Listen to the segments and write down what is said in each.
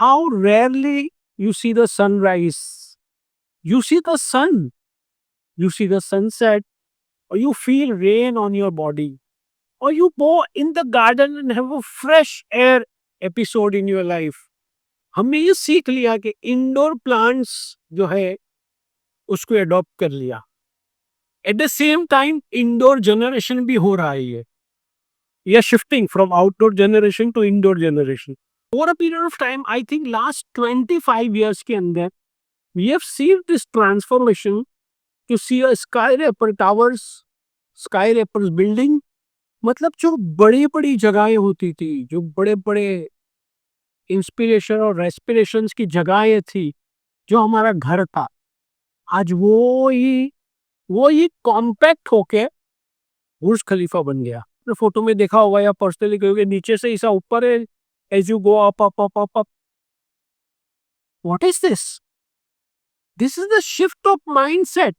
how rarely you see the sunrise. You see the sun, you see the sunset, or you feel rain on your body, or you go in the garden and have a fresh air episode in your life. हमने ये सीख लिया कि indoor plants जो है उसको adopt कर लिया. At the same time indoor generation भी हो रहा है. ये We are shifting from outdoor generation to indoor generation. Over a period of time, I think last 25 years के अंदर, we have seen this transformation to see a skyscraper towers, skyscraper building. मतलब जो बड़ी बड़ी जगहें होती थी, जो बड़े बड़े इंस्पिरेशन और रेस्पिरेशन की जगहें थी, जो हमारा घर था, आज वो ही कॉम्पैक्ट होके बुर्ज खलीफा बन गया. फोटो में देखा होगा या पर्सनली कहोगे नीचे से ऐसा ऊपर है. As you go up up up up up, what is this? This is the shift of mindset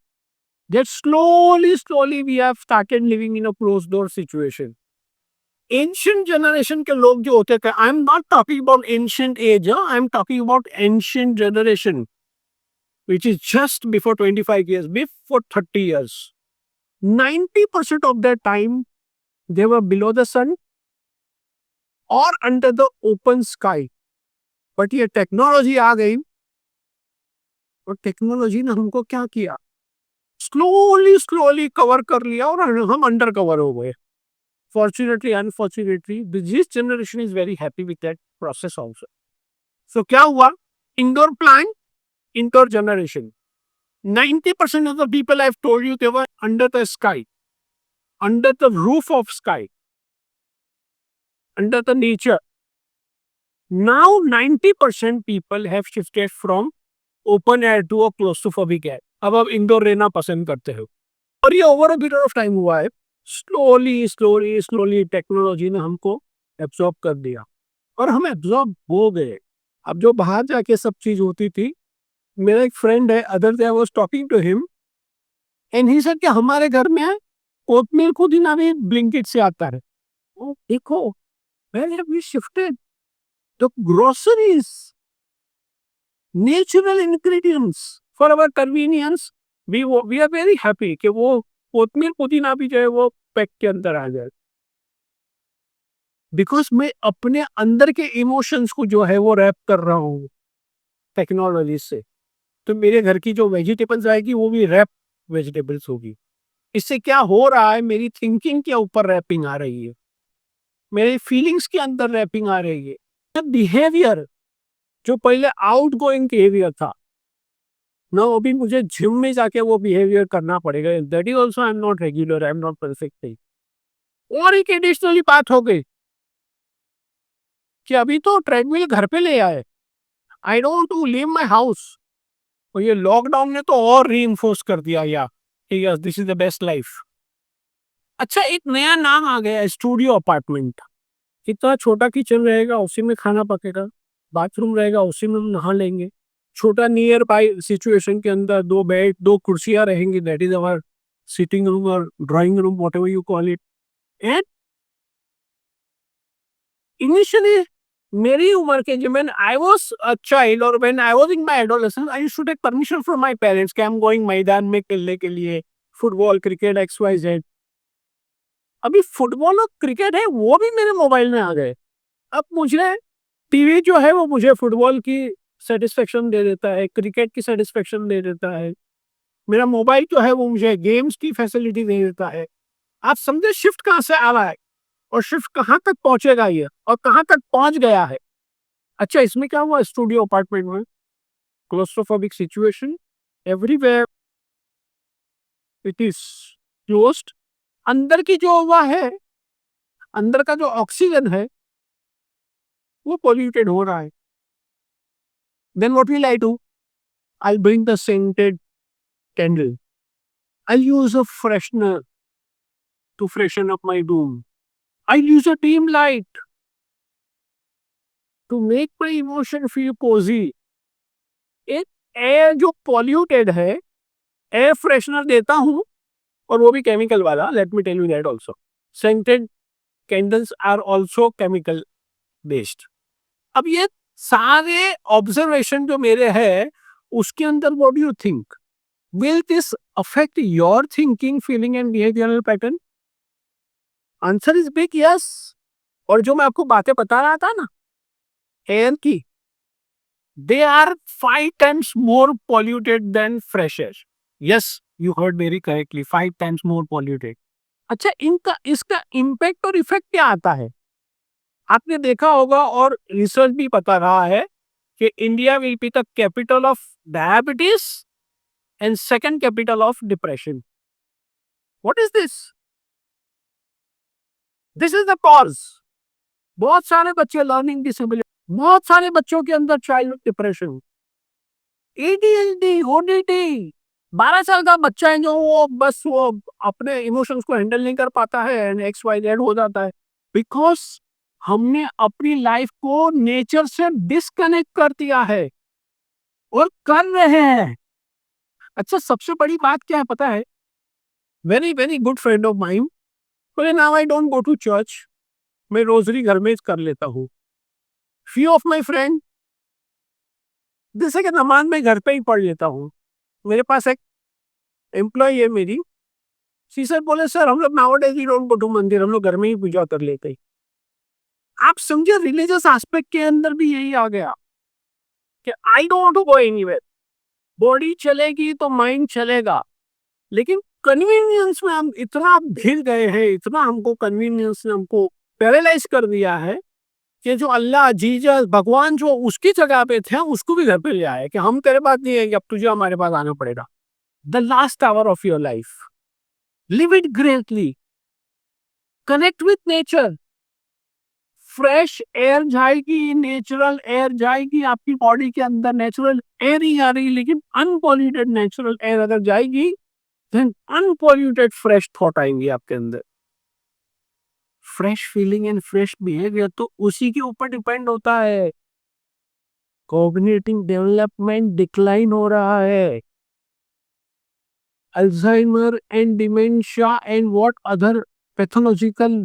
that slowly we have started living in a closed door situation. Ancient generation के लोग जो होते थे, I am not talking about ancient age, I am talking about ancient generation, which is just before 25 years, before 30 years. 90% of their time they were below the sun or under the open sky. But ये technology आ गई और technology ने हमको क्या किया, slowly cover कर लिया और हम अंडर कवर हो गए. Fortunately unfortunately this generation is very happy with that process also. So क्या हुआ, indoor plant, indoor generation. 90% of the people I've told you, they were under the sky, under the roof of sky, under the nature. Now 90% people have shifted from open air to a claustrophobic air. अब आप indoor रहना पसंद करते हो. और ये over a period of time हुआ है. स्लोली टेक्नोलॉजी ने हमको एब्जॉर्ब कर दिया और हम एब्जॉर्ब हो गए. अब जो बाहर जाके सब चीज होती थी, मेरा एक फ्रेंड है, other day I was talking to him and he said कि हमारे घर में कोतमीर पुदीना भी ब्लिंकिट से आता है. ओ देखो, where have we shifted. The groceries, natural ingredients for our convenience, we are very happy कि वो कोतमीर पुदीना भी जो है वो पैक के अंदर आ जाए. बिकॉज मैं अपने अंदर के इमोशंस को जो है वो रैप कर रहा हूँ टेक्नोलॉजी से. तो मेरे घर की जो वेजिटेबल्स आएगी वो भी रैप वेजिटेबल्स होगी. इससे क्या हो रहा है, मेरी थिंकिंग के ऊपर रैपिंग आ रही है, मेरे फीलिंग्स के अंदर रैपिंग आ रही है. बिहेवियर जो पहले आउट गोइंग बिहेवियर था ना, अभी मुझे जिम में जाके वो बिहेवियर करना पड़ेगा. That is also I am not regular, I am not perfect. और एक एडिशनली बात हो गई कि अभी तो ट्रेडमिल घर पे ले आए. I don't to leave my house. और ये लॉकडाउन ने तो और रीइंफोर्स कर दिया या yes this is the best life. अच्छा, एक नया नाम आ गया, स्टूडियो अपार्टमेंट. इतना छोटा किचन रहेगा, उसी में खाना पकेगा. बाथरूम रहेगा, उसी में हम नहा लेंगे. छोटा नियर बाय सिचुएशन के अंदर 2 बेड 2 कुर्सियां रहेंगी. That is our sitting room और drawing room, whatever you call it. And initially मेरी उम्र के जब आई वॉज अ चाइल्ड और when I was in my adolescence, I used to take permission from my parents कि I am going मैदान में खेलने के लिए, फुटबॉल क्रिकेट XYZ. अभी फुटबॉल और क्रिकेट है वो भी मेरे मोबाइल में आ गए. अब मुझे टीवी जो है वो मुझे फुटबॉल की सेटिस्फेक्शन दे देता है, क्रिकेट की सेटिस्फेक्शन दे देता है. मेरा मोबाइल जो है वो मुझे गेम्स की फैसिलिटी दे देता है. आप समझे शिफ्ट कहाँ से आ रहा है और शिफ्ट कहाँ तक पहुंचेगा ये और कहाँ तक पहुंच गया है. अच्छा, इसमें क्या हुआ, स्टूडियो अपार्टमेंट में claustrophobic situation everywhere, it is closed. अंदर की जो हवा है, अंदर का जो ऑक्सीजन है वो पोल्यूटेड हो रहा है. Then what will I do? I'll bring the scented candle. I'll use a freshener to freshen up my room. I'll use a dim light to make my emotion feel cozy. एक air जो polluted है, air freshener देता हूँ और वो भी chemical वाला. Let me tell you that also. Scented candles are also chemical based. अब ये सारे ऑब्जर्वेशन जो मेरे है उसके अंदर what do you think, will this affect your thinking, feeling and behavioural pattern? Answer is big yes. और जो मैं आपको बातें बता रहा था ना एयर की, they are 5 times more polluted than fresh air. Yes, you heard very correctly, 5 times more polluted. अच्छा, इनका इसका इम्पैक्ट और इफेक्ट क्या आता है? आपने देखा होगा और रिसर्च भी बता रहा है कि India will be the capital of diabetes and second capital of depression. What is this? This is the cause. बहुत सारे बच्चे लर्निंग डिसेबिलिटी, बहुत सारे बच्चों के अंदर चाइल्ड डिप्रेशन, एडीएचडी, ओडीडी। 12 साल का बच्चा है जो वो अपने इमोशंस को हैंडल नहीं कर पाता है एंड एक्स वाई जेड हो जाता है, बिकॉज हमने अपनी लाइफ को नेचर से डिस्कनेक्ट कर दिया है और कर रहे हैं। अच्छा, सबसे बड़ी बात क्या है पता है? Very very good friend of mine, now I don't go to church, मैं रोजरी घर में कर लेता हूँ। फ्यू ऑफ माई फ्रेंड, जैसे कि नमाज मैं घर पे ही पढ़ लेता हूँ। मेरे पास एक एम्प्लॉय है मेरी, शी सर बोले सर हम लोग nowadays we don't go to mandir, हम लोग घर में ही पूजा कर लेते हैं। आप समझे, रिलीजियस एस्पेक्ट के अंदर भी यही आ गया कि I don't want to go anywhere. Body चलेगी तो माइंड चलेगा, लेकिन कन्वीनियंस में हम इतना भिड़ गए हैं, इतना हमको कन्वीनियंस ने हमको पैरालाइज कर दिया है कि जो अल्लाह, जीसस, भगवान जो उसकी जगह पे थे उसको भी घर पे ले आए कि हम तेरे पास नहीं है कि अब तुझे हमारे पास आना पड़ेगा। The last hour of your life, live it greatly, connect with nature. Fresh air जाएगी, नेचुरल एयर जाएगी आपकी बॉडी के अंदर, नेचुरल एयर ही आ रही, लेकिन अनपॉल्यूटेड नेचुरल एयर अगर जाएगी देन अनपॉल्यूटेड फ्रेश थॉट आएंगे आपके अंदर। Fresh feeling and fresh behaviour तो उसी के ऊपर डिपेंड होता है। कॉग्निटिव डेवलपमेंट डिक्लाइन हो रहा है, Alzheimer and dementia and what other pathological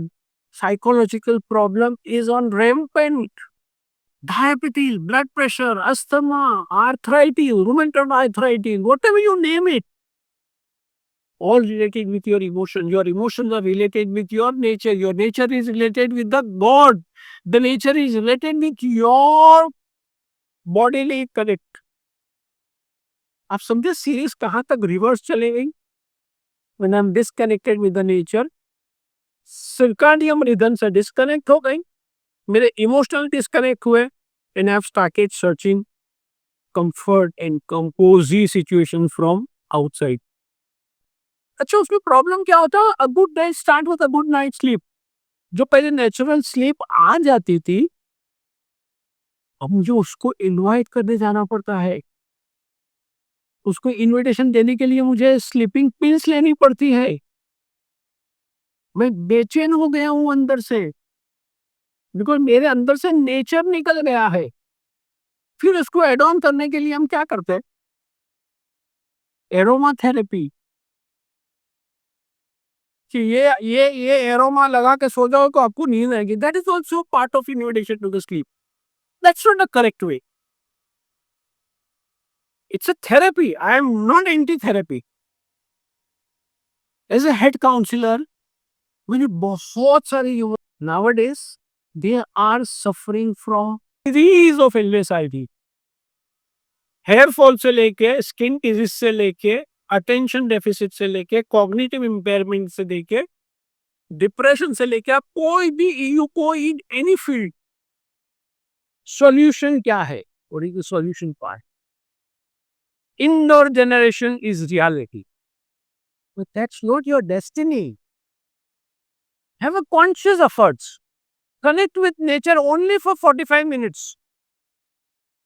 psychological problem is on rampant. Diabetes, blood pressure, asthma, arthritis, rheumatoid arthritis, whatever you name it, all related with your emotion. Your emotions are related with your nature. Your nature is related with the God. The nature is related with your bodily connect. आप समझे series कहां तक reverse चले गई? When I'm disconnected with the nature, circadian rhythm से disconnect हो गई, मेरे इमोशनल डिस्कनेक्ट हुए, and I have started searching comfort and composure situation from outside. अच्छा, उसमें प्रॉब्लम क्या होता है? A good day start with a good night sleep. जो पहले नेचुरल स्लीप आ जाती थी, अब मुझे उसको इनवाइट करने जाना पड़ता है। उसको इनविटेशन देने के लिए मुझे स्लीपिंग पिल्स लेनी पड़ती है। मैं बेचैन हो गया हूं अंदर से, बिकॉज मेरे अंदर से नेचर निकल गया है। फिर उसको एड ऑन करने के लिए हम क्या करते हैं? एरोमा थेरेपी, कि ये एरोमा लगा के सो जाओ तो आपको नींद आएगी। That is also part of invitation to the sleep. That's not the correct way. It's a therapy, I am not anti therapy. As a head counsellor मैंने बहुत सारे nowadays they are suffering from series of anxiety, hair fall से लेके, skin disease से लेके, attention deficit से लेके, cognitive impairment से लेके, डिप्रेशन से लेके, आप कोई भी यू कोई इन एनी फील्ड, सॉल्यूशन क्या है? और ये solution part, indoor generation is reality, but that's not your destiny. Have a conscious efforts, connect with nature only for 45 minutes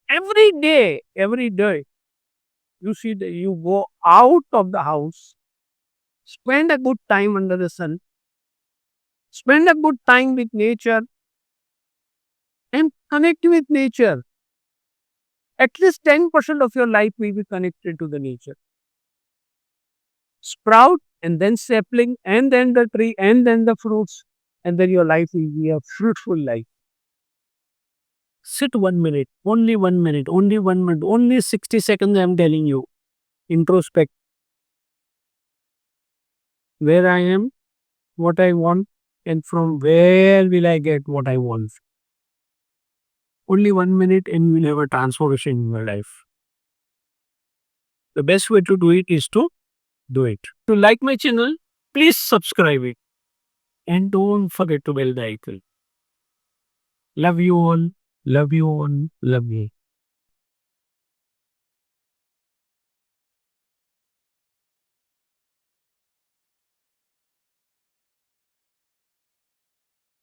every day. You see that you go out of the house, spend a good time under the sun, spend a good time with nature and connect with nature. At least 10% of your life will be connected to the nature. Sprout and then sapling and then the tree and then the fruits, and then your life will be a fruitful life. Sit 1 minute, only 1 minute, only 1 minute, only 60 seconds. I'm telling you. Introspect where I am, what I want, and from where will I get what I want. Only 1 minute, and you will have a transformation in your life. The best way to do it is to do it. To like my channel, please subscribe it. And don't forget to bell the icon. Love you all. Love you all. Love you.